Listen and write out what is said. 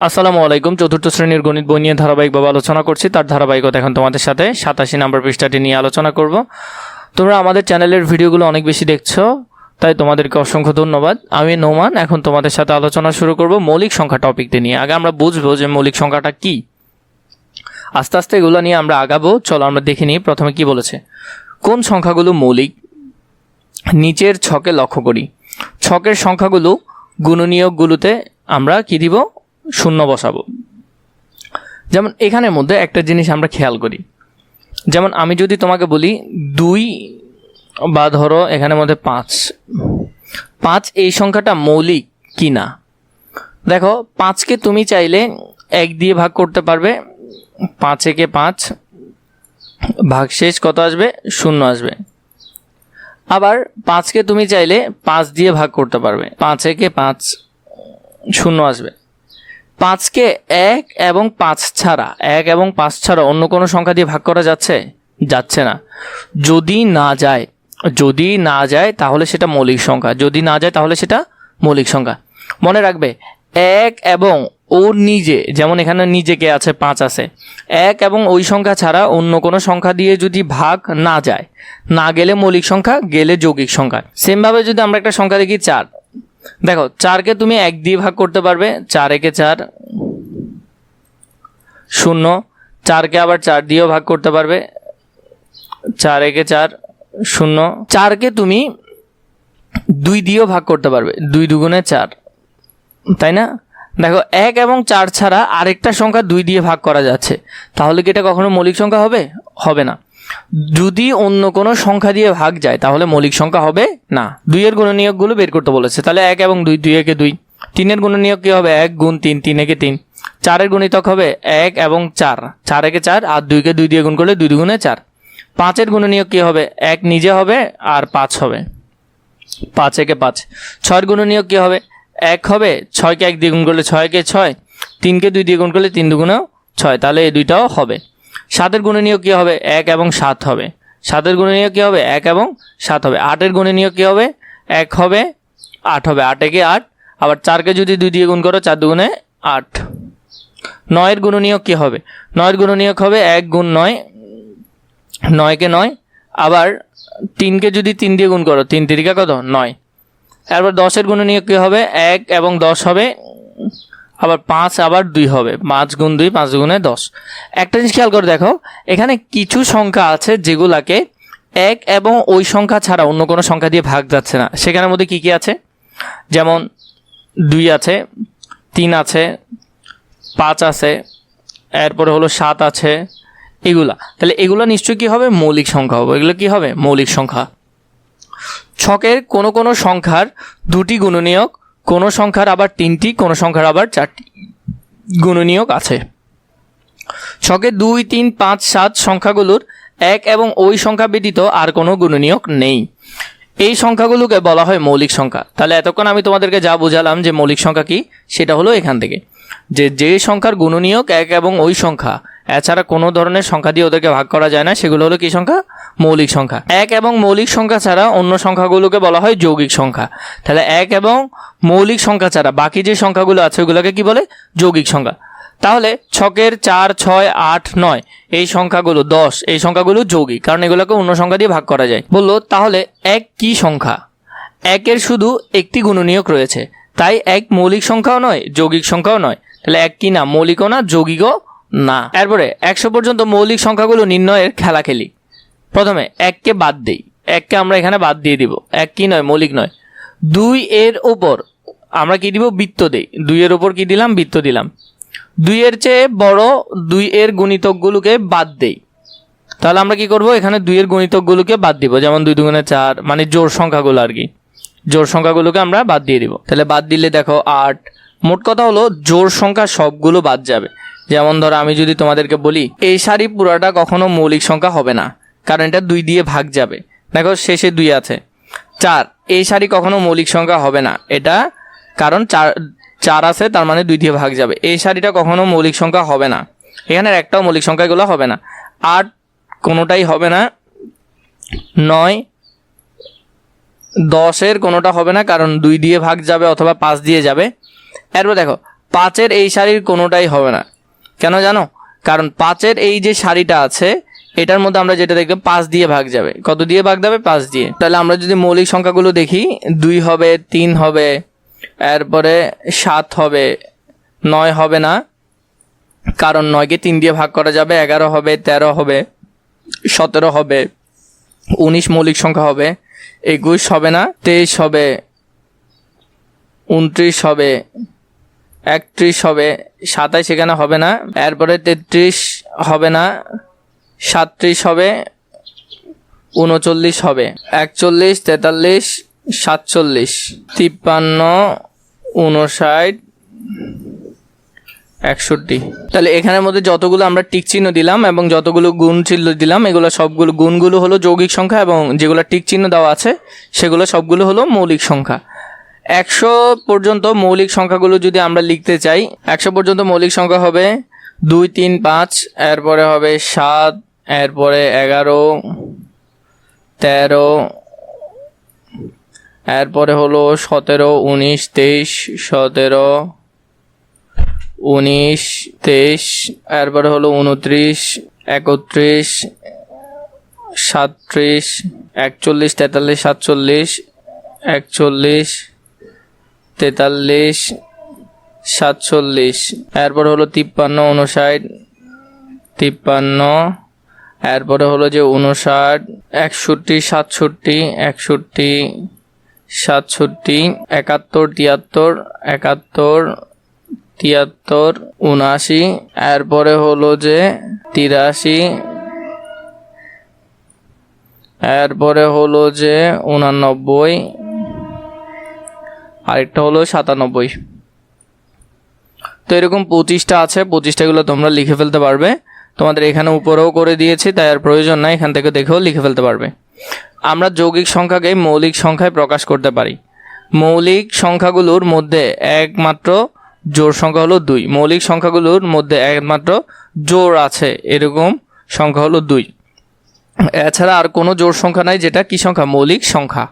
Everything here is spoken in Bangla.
আসসালামু আলাইকুম। চতুর্থ শ্রেণীর গণিত বই নিয়ে ধারাবাহিকভাবে আলোচনা করছি। তার ধারাবাহিকতা এখন তোমাদের সাথে 87 নম্বর পৃষ্ঠাটি নিয়ে আলোচনা করব। তোমরা আমাদের চ্যানেলের ভিডিওগুলো অনেক বেশি দেখছো, তাই তোমাদেরকে অসংখ্য ধন্যবাদ। আমি নোমান এখন তোমাদের সাথে আলোচনা শুরু করব মৌলিক সংখ্যা টপিকটি নিয়ে। আগে আমরা বুঝবো যে মৌলিক সংখ্যাটা কি, আস্তে আস্তে এগুলো নিয়ে আমরা আগাবো। চলো আমরা দেখে নিই প্রথমে কি বলেছে। কোন সংখ্যাগুলো মৌলিক? নিচের ছকে লক্ষ্য করি। ছকের সংখ্যাগুলো গুণনীয়কগুলোতে আমরা কি দিব? শূন্য বসাবো। যেমন এখানের মধ্যে একটা জিনিস আমরা খেয়াল করি, যেমন আমি যদি তোমাকে বলি 2 বা ধরো এখানের মধ্যে 5 এই সংখ্যাটা মৌলিক কি না। দেখো 5কে তুমি চাইলে 1 দিয়ে ভাগ করতে পারবে, 5 একে 5, ভাগশেষ কত আসবে? 0 আসবে। আবার 5কে তুমি চাইলে 5 দিয়ে ভাগ করতে পারবে, 5 একে 5, 0 আসবে। 5কে 1 এবং 5 ছাড়া অন্য কোনো সংখ্যা দিয়ে ভাগ করা যাচ্ছে না। যদি না যায় তাহলে সেটা মৌলিক সংখ্যা, যদি না যায় তাহলে সেটা মৌলিক সংখ্যা। মনে রাখবে 1 এবং ওর নিজে, যেমন এখানে নিজেকে আছে 5 আছে, 1 এবং ওই সংখ্যা ছাড়া অন্য কোনো সংখ্যা দিয়ে যদি ভাগ না যায়, না গেলে মৌলিক সংখ্যা, গেলে যৌগিক সংখ্যা। সেমভাবে যদি আমরা একটা সংখ্যা দেখি 4, দেখো 4কে তুমি 1 দিয়ে ভাগ করতে পারবে, 4 একে 4, 0। 4কে আবার 4 দিয়েও ভাগ করতে পারবে, 4 একে 4, 0। 4কে তুমি 2 দিয়েও ভাগ করতে পারবে, 2 দুগুণে 4, তাই না? দেখো 1 এবং 4 ছাড়া আরেকটা সংখ্যা 2 দিয়ে ভাগ করা যাচ্ছে, তাহলে কি এটা কখনো মৌলিক সংখ্যা হবে না। যদি অন্য কোনো সংখ্যা দিয়ে ভাগ যায় তাহলে মৌলিক সংখ্যা হবে না। 2 এর গুণনীয়কগুলো বের করতে বলেছে, তাহলে 1 এবং 2, 2 একে 2। 3 এর গুণনীয়ক কি হবে? 1 গুণ 3, 3 একে 3। 4 এর গুণিতক হবে 1 এবং 4, 4 একে 4, আর 2কে 2 দিয়ে গুণ করলে 2 দুগুণে 4। 5 এর গুণনীয়ক কি হবে? 1 নিজে হবে আর 5 হবে, 5 একে 5। 6 এর গুণনীয়ক কি হবে? 1 হবে, 6কে 1 দিয়ে গুণ করলে 6 একে 6, 3কে 2 দিয়ে গুণ করলে 3 দুগুণেও 6, তাহলে এই দুইটাও হবে। 7 এর গুণনীয়ক কি হবে? 1 এবং 7 হবে। 7 এর গুণনীয়ক কি হবে? 1 এবং 7 হবে। 8 এর গুণনীয়ক কি হবে? 1 হবে, 8 হবে, 8 একে 8, আবার 4কে যদি 2 দিয়ে গুণ করো 4 দুগুণে 8। 9 এর গুণনীয়ক কি হবে? 9 এর গুণনীয়ক হবে 1 গুণ 9, 9 কে 9, আবার 3কে যদি 3 দিয়ে গুণ করো 3 তিরিকা কত? 9। তারপর 10 এর গুণনীয়ক কি হবে? 1 এবং 10 হবে, আবার 5 আবার 2 হবে, 5 গুণ 2, 5 গুণে 10। একটা জিনিস খেয়াল করে দেখো, এখানে কিছু সংখ্যা আছে যেগুলাকে 1 এবং ওই সংখ্যা ছাড়া অন্য কোনো সংখ্যা দিয়ে ভাগ যাচ্ছে না। সেখানের মধ্যে কি কি আছে? যেমন 2 আছে, 3 আছে, 5 আছে, এরপরে হলো 7 আছে, এগুলা। তাহলে এগুলো নিশ্চয়ই কি হবে? মৌলিক সংখ্যা হবে। এগুলো কি হবে? মৌলিক সংখ্যা। ছকের কোনো কোনো সংখ্যার 2টি গুণনীয়ক, কোনো সংখ্যার আবার 3টি, কোনো সংখ্যার আবার 4টি গুণনীয়ক আছে। ছকে 2, 3, 5, 7 সংখ্যাগুলোর 1 এবং ওই সংখ্যা ব্যতীত আর কোনো গুণনীয়ক নেই। এই সংখ্যাগুলোকে বলা হয় মৌলিক সংখ্যা। তাহলে এতক্ষণ আমি তোমাদেরকে যা বোঝালাম যে মৌলিক সংখ্যা কি, সেটা হলো এখান থেকে যে সংখ্যার গুণনীয়ক 1 এবং ওই সংখ্যা, এছাড়া কোনো ধরনের সংখ্যা দিয়ে ওদেরকে ভাগ করা যায় না, সেগুলো হলো কি সংখ্যা? মৌলিক সংখ্যা। 1 এবং মৌলিক সংখ্যা ছাড়া অন্য সংখ্যাগুলোকে বলা হয় যৌগিক সংখ্যা। তাহলে 1 এবং মৌলিক সংখ্যা ছাড়া বাকি যে সংখ্যাগুলো আছে ওগুলোকে কি বলে? যৌগিক সংখ্যা। তাহলে ছকের 4, 6, 8, 9 এই সংখ্যাগুলো, 10 এই সংখ্যাগুলো যৌগিক, কারণ এগুলোকে অন্য সংখ্যা দিয়ে ভাগ করা যায়। বললো তাহলে 1 কি সংখ্যা? 1 এর শুধু একটি গুণনীয়ক রয়েছে, তাই 1 মৌলিক সংখ্যাও নয়, যৌগিক সংখ্যাও নয়। তাহলে 1 কি না? মৌলিকও না, যৌগিকও না। এরপরে 100 পর্যন্ত মৌলিক সংখ্যাগুলো নির্ণয়ের খেলা খেলি। প্রথমে 1কে বাদ দেই, 1কে আমরা এখানে বাদ দিয়ে দিব। 1 কি নয়? মৌলিক নয়। 2 এর ওপর আমরা কি দিব? বৃত্ত দেই। 2 এর ওপর কি দিলাম? বৃত্ত দিলাম। 2 এর চেয়ে বড় 2 এর গুণিতকগুলোকে বাদ দেই। তাহলে আমরা কি করব? এখানে 2 এর গুণিতকগুলোকে বাদ দিব, যেমন 2 দুগুণে 4, মানে জোড় সংখ্যাগুলো আর কি, জোড় সংখ্যাগুলোকে আমরা বাদ দিয়ে দিব। তাহলে বাদ দিলে দেখো 8। মোট কথা হলো জোড় সংখ্যা সবগুলো বাদ যাবে। যেমন ধরো আমি যদি তোমাদেরকে বলি এই সারি পুরাটা কখনো মৌলিক সংখ্যা হবে না, কারণ এটা 2 দিয়ে ভাগ যাবে। দেখো শেষে 2 আছে। 4 এই সারি কখনো মৌলিক সংখ্যা হবে না, এটা কারণ 4 আছে, তার মানে 2 দিয়ে ভাগ যাবে। এই সারিটা কখনো মৌলিক সংখ্যা হবে না, এখানের একটাও মৌলিক সংখ্যাগুলো হবে না। 8 কোনোটাই হবে না। 9, 10 এর কোনোটা হবে না, কারণ 2 দিয়ে ভাগ যাবে অথবা 5 দিয়ে যাবে। এরপর দেখো 5-এর এই সারির কোনোটাই হবে না। কেন জানো? কারণ 5-এর এই যে সারিটা আছে এটার মধ্যে আমরা যেটা দেখব 5 দিয়ে ভাগ যাবে। কত দিয়ে ভাগ যাবে? 5 দিয়ে। তাহলে আমরা যদি মৌলিক সংখ্যাগুলো দেখি 2 হবে, 3 হবে, এরপরে 7 হবে, 9 হবে না, কারণ 9কে 3 দিয়ে ভাগ করা যাবে। 11 হবে, 13 হবে, 17 হবে, 19 মৌলিক সংখ্যা হবে, 21 হবে না, 23 হবে, 29 হবে, 31 হবে, 27 এখানে হবে না, এরপরে 33 হবে না, 37 হবে, 39 হবে, 41, 43, 47, 53, 59, 61। তাহলে এখানের মধ্যে যতগুলো আমরা টিক চিহ্ন দিলাম এবং যতগুলো গুণ চিহ্ন দিলাম এগুলো সবগুলো গুণগুলো হলো যৌগিক সংখ্যা এবং যেগুলো টিক চিহ্ন দেওয়া আছে সেগুলো সবগুলো হলো মৌলিক সংখ্যা। 100 পর্যন্ত মৌলিক সংখ্যাগুলো যদি আমরা লিখতে চাই, 100 পর্যন্ত মৌলিক সংখ্যা হবে 2, 3, 5, এরপরে হবে 7, এরপরে 11, 13, এরপরে হলো 17, 19, 23, 17, 19, 23, এরপরে হলো 29, 31, 37, 41, 43, 47, 41, 43, 47, এরপরে হলো 53, 59, 53, এরপরে হলো যে 59, 61, 67, 61, 67, 71, 73, 73, 79, এরপরে হলো যে 83, এরপরে হলো যে 89, আরেকটা হলো 97। তো এরকম 25টা আছে, 25টাগুলো তোমরা লিখে ফেলতে পারবে। তোমাদের এখানে উপরেও করে দিয়েছি, তাই আর প্রয়োজন নাই, এখান থেকে দেখেও লিখে ফেলতে পারবে। আমরা যৌগিক সংখ্যাকে মৌলিক সংখ্যায় প্রকাশ করতে পারি। মৌলিক সংখ্যাগুলোর মধ্যে একমাত্র জোড় সংখ্যা হলো 2। মৌলিক সংখ্যাগুলোর মধ্যে একমাত্র জোড় আছে এরকম সংখ্যা হলো 2। এছাড়া আর কোনো জোড় সংখ্যা নাই যেটা কি সংখ্যা? মৌলিক সংখ্যা।